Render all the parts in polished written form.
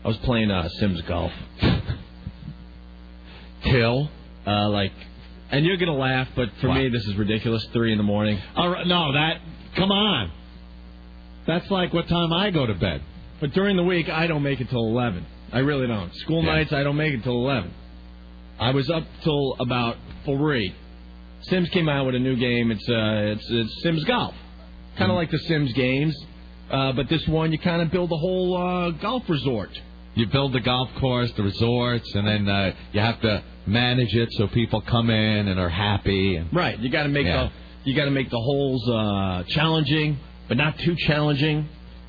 I was playing Sims Golf. Till? And you're going to laugh, but for me, this is ridiculous. 3 in the morning. All right, no, come on. That's like what time I go to bed. But during the week, I don't make it till 11. I really don't. School nights, I don't make it till 11. I was up till about 3. Sims came out with a new game. It's Sims Golf. Kind of like the Sims games. But this one, you kind of build a whole golf resort. You build the golf course, the resorts, and then you have to manage it so people come in and are happy. And, right. You got to make the holes challenging, but not too challenging.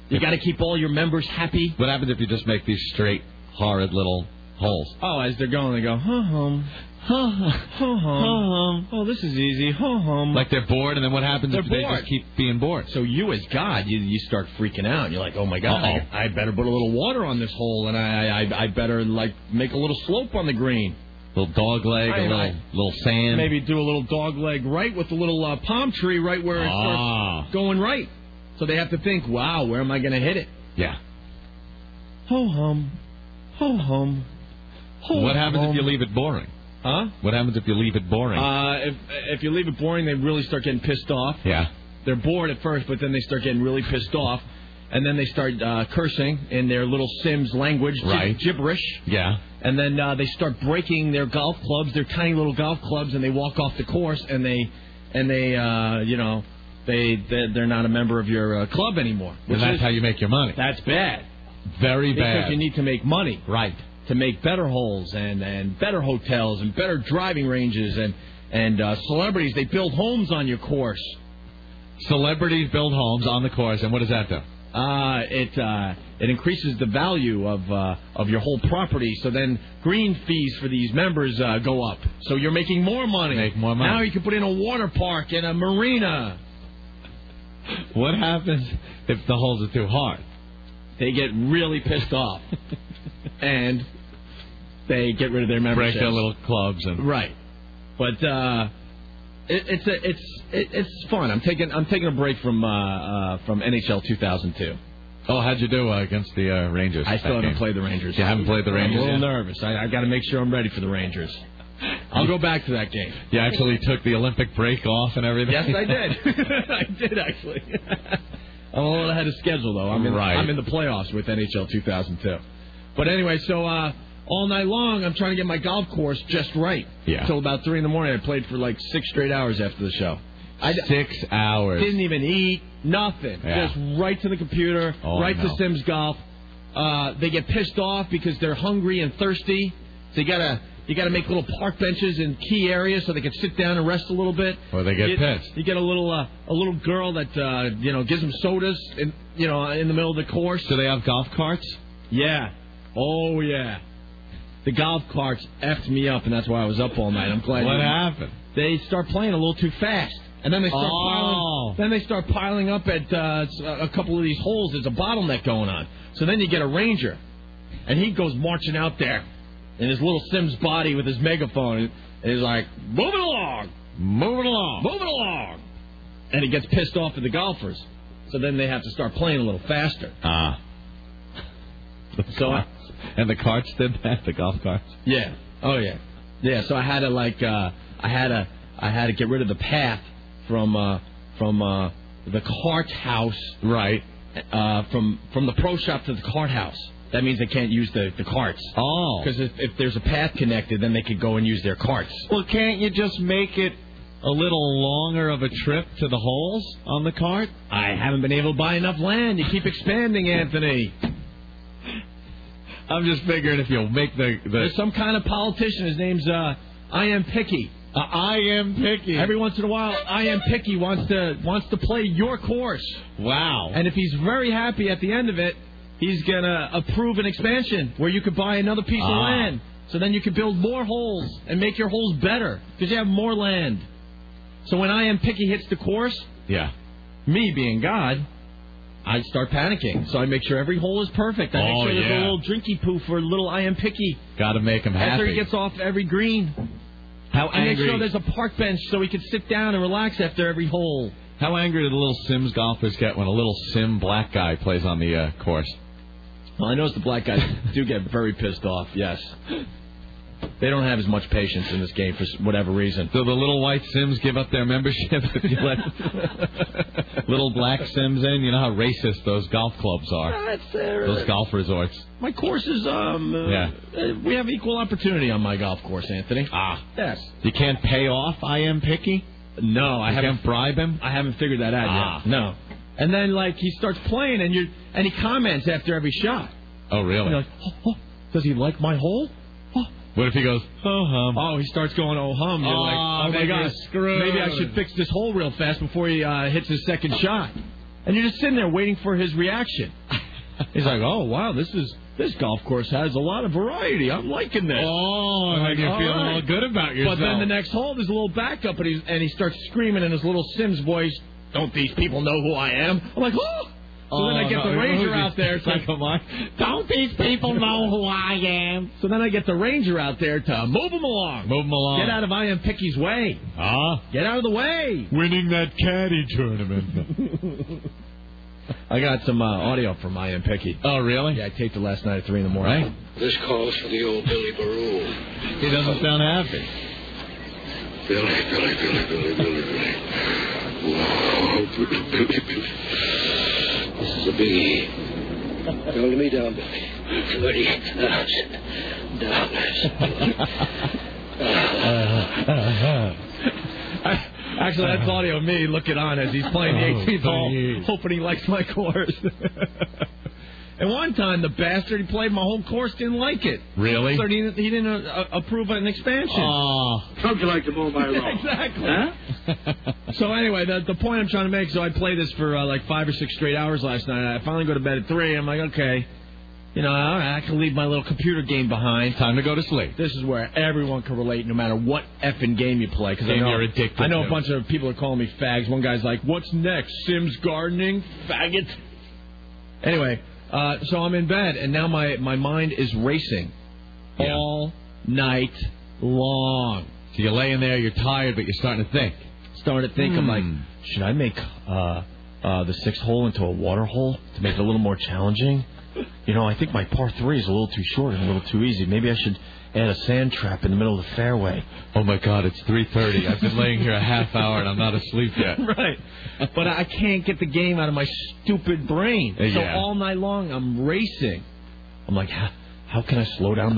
You got to keep all your members happy. What happens if you just make these straight, horrid little holes? Oh, as they're going, they go, hum. Oh, this is easy. Like they're bored, and then what happens if they just keep being bored? So you, as God, you start freaking out. You're like, oh my God, I better put a little water on this hole, and I better make a little slope on the green. Little dog leg, a little sand. Maybe do a little dog leg right with a little palm tree right where it starts going right. So they have to think, wow, where am I going to hit it? Yeah. Ho-hum. Ho-hum. What happens if you leave it boring? Huh? What happens if you leave it boring? If you leave it boring, they really start getting pissed off. Yeah. They're bored at first, but then they start getting really pissed off. And then they start cursing in their little Sims language, gibberish. Yeah. And then they start breaking their golf clubs, their tiny little golf clubs, and they walk off the course, and they're not a member of your club anymore. And that's how you make your money. That's bad. Very bad. Because you need to make money. Right. To make better holes and better hotels and better driving ranges and celebrities, they build homes on your course. Celebrities build homes on the course, and what does that do? It increases the value of your whole property. So then green fees for these members go up. So you're making more money. Make more money. Now you can put in a water park and a marina. What happens if the holes are too hard? They get really pissed off, and they get rid of their memberships. Break their little clubs and right. But it's fun. I'm taking a break from NHL 2002. Oh, how'd you do against the Rangers? I still haven't played the Rangers. You haven't played the Rangers? I'm a little nervous. I got to make sure I'm ready for the Rangers. I'll go back to that game. You actually took the Olympic break off and everything? Yes, I did. I did, actually. I'm a little ahead of schedule, though. I'm in the playoffs with NHL 2002. But anyway, so all night long, I'm trying to get my golf course just right. Yeah. Until about 3 in the morning. I played for like 6 straight hours after the show. 6 hours. Didn't even eat, nothing. Yeah. Just right to the computer, to Sims Golf. They get pissed off because they're hungry and thirsty. So you gotta make little park benches in key areas so they can sit down and rest a little bit. Or they get pissed. You get a little girl that gives them sodas in the middle of the course. Do they have golf carts? Yeah. Oh yeah. The golf carts effed me up, and that's why I was up all night. I'm glad. What happened? They start playing a little too fast. And then they start piling up at a couple of these holes. There's a bottleneck going on. So then you get a ranger, and he goes marching out there in his little Sims body with his megaphone, and he's like, "Move it along, move it along, move it along," and he gets pissed off at the golfers. So then they have to start playing a little faster. And the carts did that. The golf carts. Yeah. Oh yeah. Yeah. So I had to get rid of the path from the cart house, right? From the pro shop to the cart house. That means they can't use the carts. Oh. Because if there's a path connected, then they could go and use their carts. Well, can't you just make it a little longer of a trip to the holes on the cart? I haven't been able to buy enough land. You keep expanding, Anthony. I'm just figuring if you'll make There's some kind of politician. His name's I Am Picky. I Am Picky. Every once in a while, I Am Picky wants to play your course. Wow. And if he's very happy at the end of it, he's going to approve an expansion where you could buy another piece of land. So then you could build more holes and make your holes better because you have more land. So when I Am Picky hits the course, me being God, I start panicking. So I make sure every hole is perfect. I make sure there's a little drinky poo for little I Am Picky. Got to make him happy. After he gets off every green. How angry? Make sure there's a park bench so he can sit down and relax after every hole. How angry do the little Sims golfers get when a little Sim black guy plays on the course? Well, I noticed the black guys do get very pissed off, yes. They don't have as much patience in this game for whatever reason. So the little white Sims give up their membership if you let little black Sims in? You know how racist those golf clubs are. That's there. Those golf resorts. My course is, we have equal opportunity on my golf course, Anthony. Ah. Yes. You can't pay off I Am Picky? No, I haven't. Can't bribe him? I haven't figured that out yet. No. And then, like, he starts playing, and he comments after every shot. Oh, really? And you're like, oh, does he like my hole? Oh. What if he goes, oh, hum? Oh, he starts going, oh, hum. You're like, oh, my God, maybe I should fix this hole real fast before he hits his second shot. And you're just sitting there waiting for his reaction. He's like, oh, wow, this golf course has a lot of variety. I'm liking this. Oh, and you're feeling all good about yourself. But then the next hole, there's a little backup, and he starts screaming in his little Sims voice, don't these people know who I am? I'm like, oh! So then I get the ranger out there. It's like, don't these people know who I am? So then I get the ranger out there to move him along. Move him along. Get out of I Am Picky's way. Get out of the way. Winning that caddy tournament. I got some audio from I Am Picky. Oh, really? Yeah, I taped it last night at 3 in the morning. Right. This calls for the old Billy Baroo. He doesn't sound happy. Billy. Whoa, Billy. This is a biggie. Hold me down, Billy. $30,000. Actually, that's audio of me looking on as he's playing the 18th hole, hoping he likes my course. And one time, the bastard, he played my whole course, didn't like it. Really? So he didn't approve an expansion. Oh. How'd you like to mow my lawn? Exactly. Huh? So anyway, the point I'm trying to make, so I played this for like 5 or 6 straight hours last night. I finally go to bed at 3. I'm like, okay, all right, I can leave my little computer game behind. Time to go to sleep. This is where everyone can relate, no matter what effing game you play. Because you're addicted. I know a bunch of people are calling me fags. One guy's like, what's next? Sims gardening? Faggot? Anyway, so I'm in bed, and now my mind is racing all night long. So you're laying there, you're tired, but you're starting to think. I'm like, should I make the 6th hole into a water hole to make it a little more challenging? I think my par 3 is a little too short and a little too easy. Maybe I should add a sand trap in the middle of the fairway. Oh, my God, it's 3:30. I've been laying here a half hour, and I'm not asleep yet. Right. But I can't get the game out of my stupid brain. Yeah. So all night long, I'm racing. I'm like, how can I slow down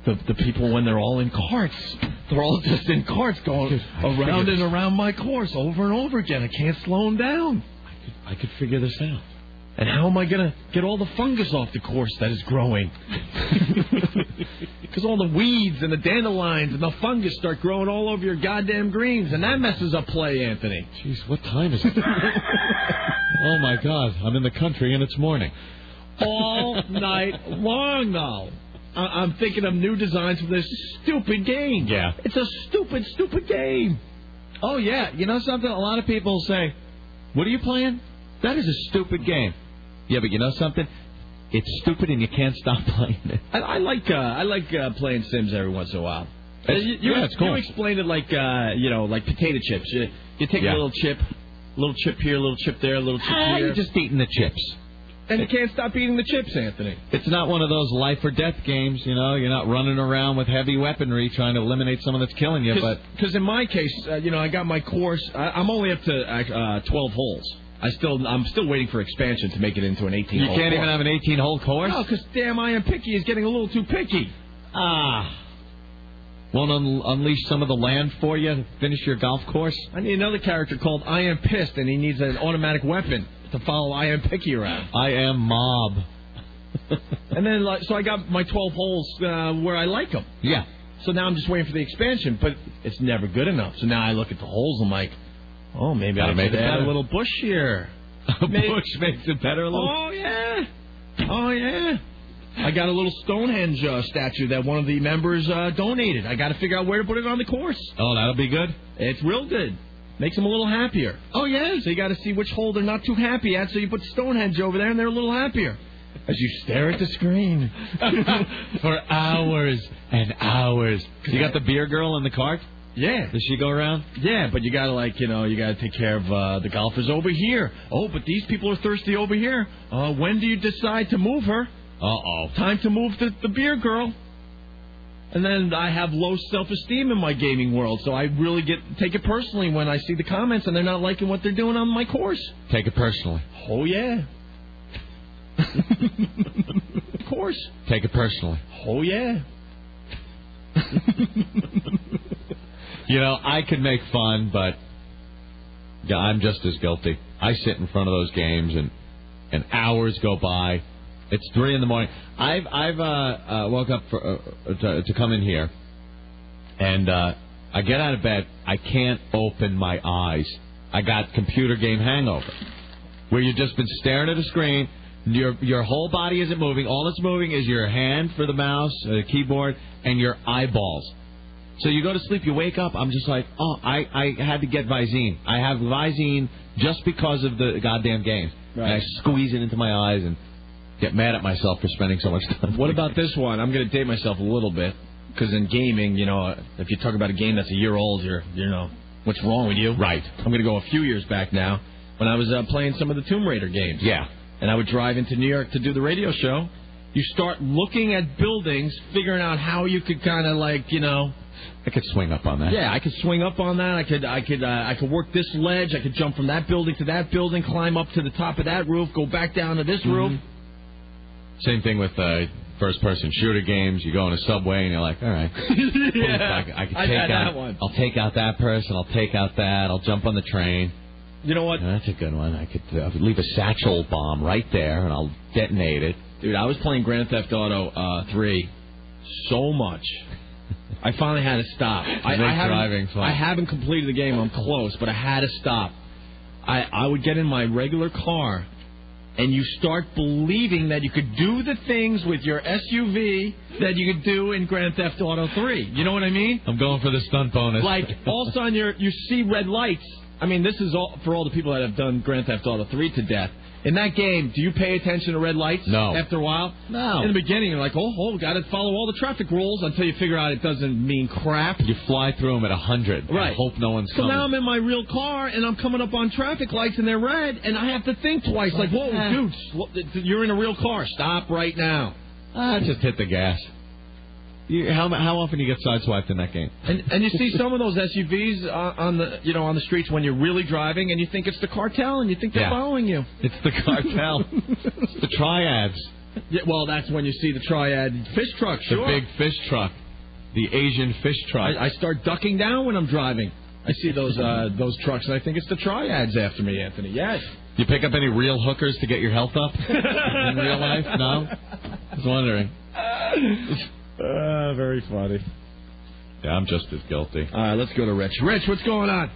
the people when they're all in carts? They're all just in carts going around and around my course over and over again. I can't slow them down. I could figure this out. And how am I going to get all the fungus off the course that is growing? Because all the weeds and the dandelions and the fungus start growing all over your goddamn greens, and that messes up play, Anthony. Jeez, what time is it? Oh, my God. I'm in the country, and it's morning. All night long, though. I'm thinking of new designs for this stupid game. Yeah. It's a stupid game. Oh, yeah. You know something? A lot of people say, what are you playing? That is a stupid game. Yeah, but you know something? It's stupid and you can't stop playing it. I like playing Sims every once in a while. It's cool. You explained it like like potato chips. You take a little chip here, a little chip there, a little chip here. You're just eating the chips. And you can't stop eating the chips, Anthony. It's not one of those life or death games, You're not running around with heavy weaponry trying to eliminate someone that's killing you. Because in my case, I got my course. I'm only up to 12 holes. I'm still waiting for expansion to make it into an 18-hole course. You can't even have an 18-hole course? No, because damn I Am Picky is getting a little too picky. Won't unleash some of the land for you to finish your golf course? I need another character called I Am Pissed, and he needs an automatic weapon to follow I Am Picky around. I Am Mob. And then, so I got my 12 holes where I like them. Yeah. So now I'm just waiting for the expansion, but it's never good enough. So now I look at the holes, I'm like, oh, maybe I should add a little bush here. A bush makes it better a little? Oh, yeah. I got a little Stonehenge statue that one of the members donated. I got to figure out where to put it on the course. Oh, that'll be good? It's real good. Makes them a little happier. Oh, yeah? So you got to see which hole they're not too happy at, so you put Stonehenge over there and they're a little happier. As you stare at the screen. For hours and hours. You got the beer girl in the cart? Yeah. Does she go around? Yeah, but you got to, you got to take care of the golfers over here. Oh, but these people are thirsty over here. When do you decide to move her? Uh-oh. Time to move to the beer girl. And then I have low self-esteem in my gaming world, so I really take it personally when I see the comments and they're not liking what they're doing on my course. Take it personally. Oh, yeah. Of course. Take it personally. Oh, yeah. You know, I could make fun, but yeah, I'm just as guilty. I sit in front of those games, and hours go by. It's 3 in the morning. I've woke up to come in here, and I get out of bed. I can't open my eyes. I got computer game hangover, where you've just been staring at a screen. Your whole body isn't moving. All that's moving is your hand for the mouse, the keyboard, and your eyeballs. So you go to sleep, you wake up, I'm just like, oh, I had to get Visine. I have Visine just because of the goddamn game. Right. And I squeeze it into my eyes and get mad at myself for spending so much time. What about this one? I'm going to date myself a little bit, because in gaming, you know, if you talk about a game that's a year old, you know, what's wrong with you? Right. I'm going to go a few years back now, when I was playing some of the Tomb Raider games. Yeah. And I would drive into New York to do the radio show. You start looking at buildings, figuring out how you could kind of like, you know... I could swing up on that. Yeah, I could swing up on that. I could work this ledge. I could jump from that building to that building, climb up to the top of that roof, go back down to this roof. Same thing with first-person shooter games. You go in a subway and you're like, all right. Yeah, I can take out that one. I'll take out that person. I'll take out that. I'll jump on the train. You know what? That's a good one. I could leave a satchel bomb right there and I'll detonate it. Dude, I was playing Grand Theft Auto 3 so much. I finally had to stop. I haven't completed the game. I'm close, but I had to stop. I would get in my regular car, and you start believing that you could do the things with your SUV that you could do in Grand Theft Auto 3. You know what I mean? I'm going for the stunt bonus. Like, all of a sudden, you see red lights. I mean, this is all for all the people that have done Grand Theft Auto 3 to death. In that game, do you pay attention to red lights? No. After a while? No. In the beginning, you're like, got to follow all the traffic rules until you figure out it doesn't mean crap. You fly through them at 100. Right. And hope no one's coming. So now I'm in my real car, and I'm coming up on traffic lights, and they're red, and I have to think twice. Like, whoa, dude, you're in a real car. Stop right now. Just hit the gas. How often do you get sideswiped in that game? And you see some of those SUVs on the streets when you're really driving, and you think it's the cartel, and you think they're following you. It's the cartel. It's the triads. Yeah, well, that's when you see the triad fish truck. Sure. The big fish truck, the Asian fish truck. I start ducking down when I'm driving. I see those trucks, and I think it's the triads after me, Anthony. Yes. You pick up any real hookers to get your health up in real life? No. I was wondering. Very funny. Yeah, I'm just as guilty. All right, let's go to Rich. Rich, what's going on?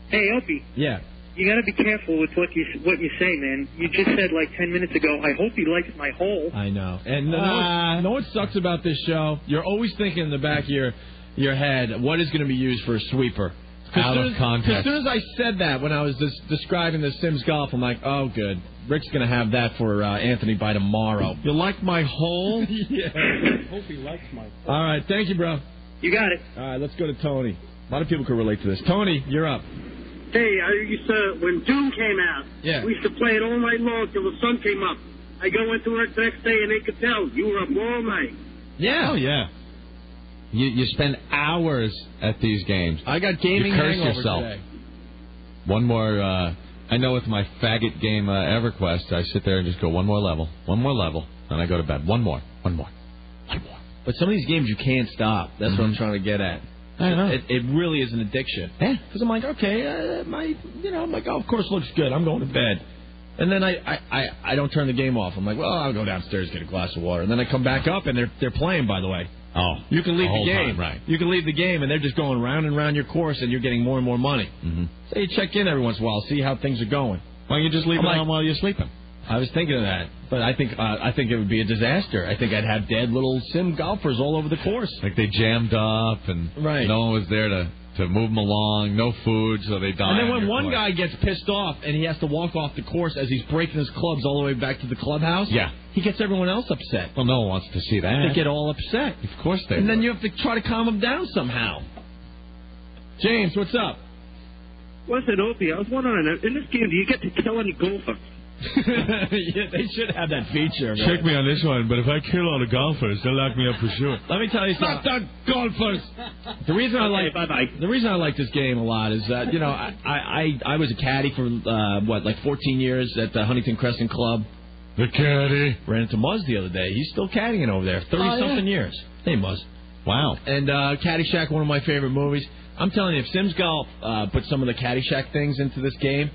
Hey, Opie. Yeah. You got to be careful with what you say, man. You just said like 10 minutes ago, I hope he likes my hole. I know. And know what sucks about this show? You're always thinking in the back of your head, what is going to be used for a sweeper? Out of context. As soon as I said that when I was describing the Sims Golf, I'm like, oh, good. Rick's going to have that for Anthony by tomorrow. You like my hole? Yeah. I hope he likes my hole. All right. Thank you, bro. You got it. All right. Let's go to Tony. A lot of people can relate to this. Tony, you're up. Hey, I used to, when Doom came out, we used to play it all night long till the sun came up. I go into work the next day and they could tell you were up all night. Yeah. Oh, yeah. You spend hours at these games. I got gaming hangover yourself. today. One more, I know with my faggot game EverQuest, I sit there and just go one more level, and I go to bed. One more. But some of these games you can't stop. That's what I'm trying to get at. I know. It really is an addiction. Yeah. Because I'm like, okay, my golf course looks good. I'm going to bed. And then I don't turn the game off. I'm like, well, I'll go downstairs, get a glass of water. And then I come back up, and they're playing, by the way. Oh. You can leave the game. Time, right. You can leave the game, and they're just going round and round your course, and you're getting more and more money. Mm-hmm. So you check in every once in a while, see how things are going. Why don't you just leave it on while you're sleeping? I was thinking of that, but I think it would be a disaster. I think I'd have dead little sim golfers all over the course. Like they jammed up, and no one was there to move them along, no food, so they died. And then when one guy gets pissed off and he has to walk off the course as he's breaking his clubs all the way back to the clubhouse, he gets everyone else upset. Well, no one wants to see that. They get all upset. Of course they do. And then you have to try to calm them down somehow. James, what's up? Listen, Opie, I was wondering, in this game, do you get to kill any golfer? Yeah, they should have that feature. Check me on this one, but if I kill all the golfers, they'll lock me up for sure. Let me tell you something. Not the golfers. The reason I like this game a lot is that I was a caddy for 14 years at the Huntington Crescent Club. The caddy ran into Muzz the other day. He's still caddying over there, 30-something years. Hey, Muzz. Wow. And Caddyshack, one of my favorite movies. I'm telling you, if Sims Golf put some of the Caddyshack things into this game,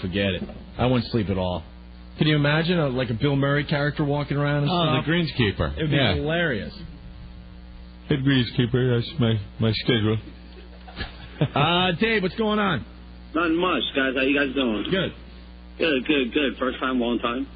forget it. I wouldn't sleep at all. Can you imagine a Bill Murray character walking around and stuff? The greenskeeper. It would be hilarious. Head greenskeeper, that's my schedule. Dave, what's going on? Nothing much, guys. How you guys doing? Good. Good. First time, long time.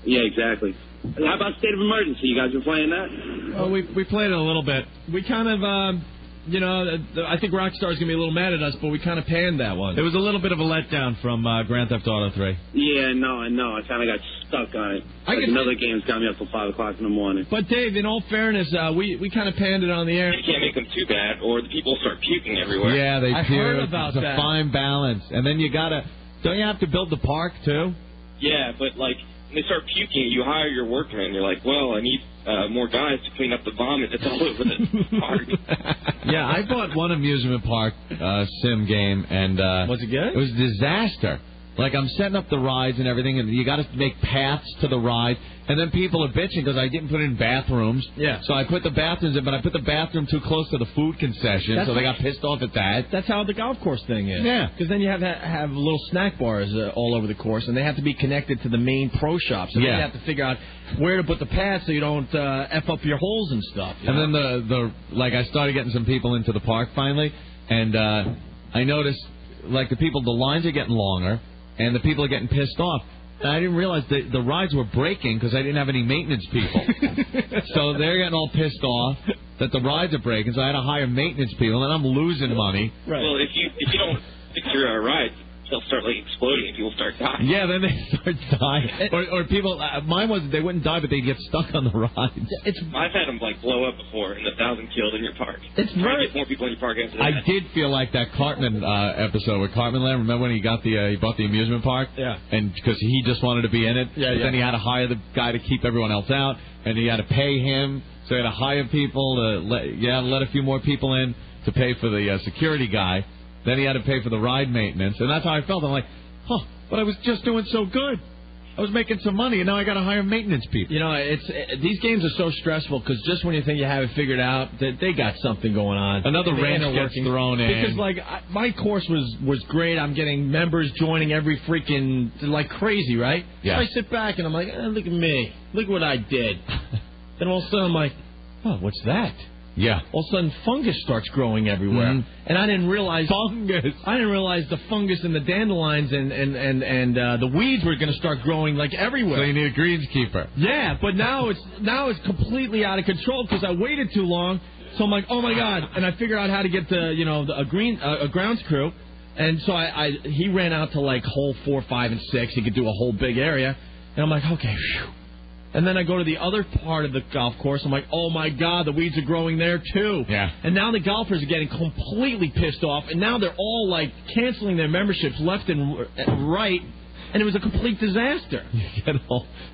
Yeah, exactly. How about State of Emergency? You guys been playing that? Well, we played it a little bit. We kind of, I think Rockstar's going to be a little mad at us, but we kind of panned that one. It was a little bit of a letdown from Grand Theft Auto 3. Yeah, no, I know. I kind of got stuck on it. Another game's got me up till 5 o'clock in the morning. But, Dave, in all fairness, we kind of panned it on the air. You can't make them too bad, or the people start puking everywhere. Yeah, they puke. I heard about that. It's a fine balance. And then don't you have to build the park, too? Yeah, but, when they start puking, you hire your workmen. You're like, well, I need more guys to clean up the vomit that's all over the park. Yeah, I bought one amusement park sim game, and was it good? It was a disaster. I'm setting up the rides and everything, and you got to make paths to the ride, and then people are bitching because I didn't put in bathrooms. Yeah. So I put the bathrooms in, but I put the bathroom too close to the food concession, so they got pissed off at that. That's how the golf course thing is. Yeah. Because then you have little snack bars all over the course, and they have to be connected to the main pro shops. And then you have to figure out where to put the paths so you don't F up your holes and stuff. And then I started getting some people into the park finally, and I noticed, the lines are getting longer, and the people are getting pissed off. And I didn't realize the rides were breaking because I didn't have any maintenance people. So they're getting all pissed off that the rides are breaking, so I had to hire maintenance people, and I'm losing money. Right. Well, if you don't fix your rides, they'll start exploding and people start dying. Yeah, then they start dying. Or people, mine was they wouldn't die, but they'd get stuck on the rides. I've had them blow up before and 1,000 killed in your park. It's very. Get more people in your park after that. I did feel like that Cartman episode with Cartman Land. Remember when he bought the amusement park? Yeah. And because he just wanted to be in it. Yeah. But then he had to hire the guy to keep everyone else out, and he had to pay him. So he had to hire people to let a few more people in to pay for the security guy. Then he had to pay for the ride maintenance, and that's how I felt. I'm like, but I was just doing so good. I was making some money, and now I got to hire maintenance people. These games are so stressful because just when you think you have it figured out, they got something going on. Another wrench gets thrown in. Because my course was great. I'm getting members joining every freaking crazy, right? Yeah. So I sit back and I'm like, look at me, look what I did. Then all of a sudden I'm like, what's that? Yeah. All of a sudden, fungus starts growing everywhere, and I didn't realize fungus. I didn't realize the fungus and the dandelions and the weeds were going to start growing everywhere. So you need a greenskeeper. Yeah, but now it's completely out of control because I waited too long. So I'm like, oh my god! And I figured out how to get a grounds crew, and so he ran out to hole 4, 5, and 6. He could do a whole big area, and I'm like, okay, phew. And then I go to the other part of the golf course. I'm like, oh, my God, the weeds are growing there, too. Yeah. And now the golfers are getting completely pissed off. And now they're all, canceling their memberships left and right. And it was a complete disaster.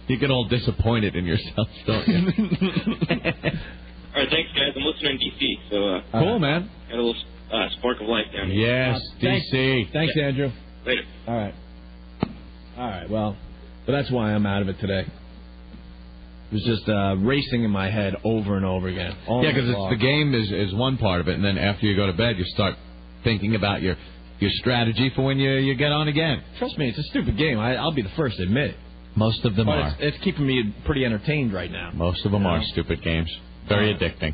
You get all disappointed in yourself, don't you? All right, thanks, guys. I'm listening in D.C., so... cool, man. Got a little spark of life down here. Yes, D.C. Thanks, Andrew. Later. All right, well, that's why I'm out of it today. It was just racing in my head over and over again. Yeah, because the game is one part of it, and then after you go to bed, you start thinking about your strategy for when you get on again. Trust me, it's a stupid game. I'll be the first to admit it. Most of them are. It's keeping me pretty entertained right now. Most of them are stupid games. Very addicting.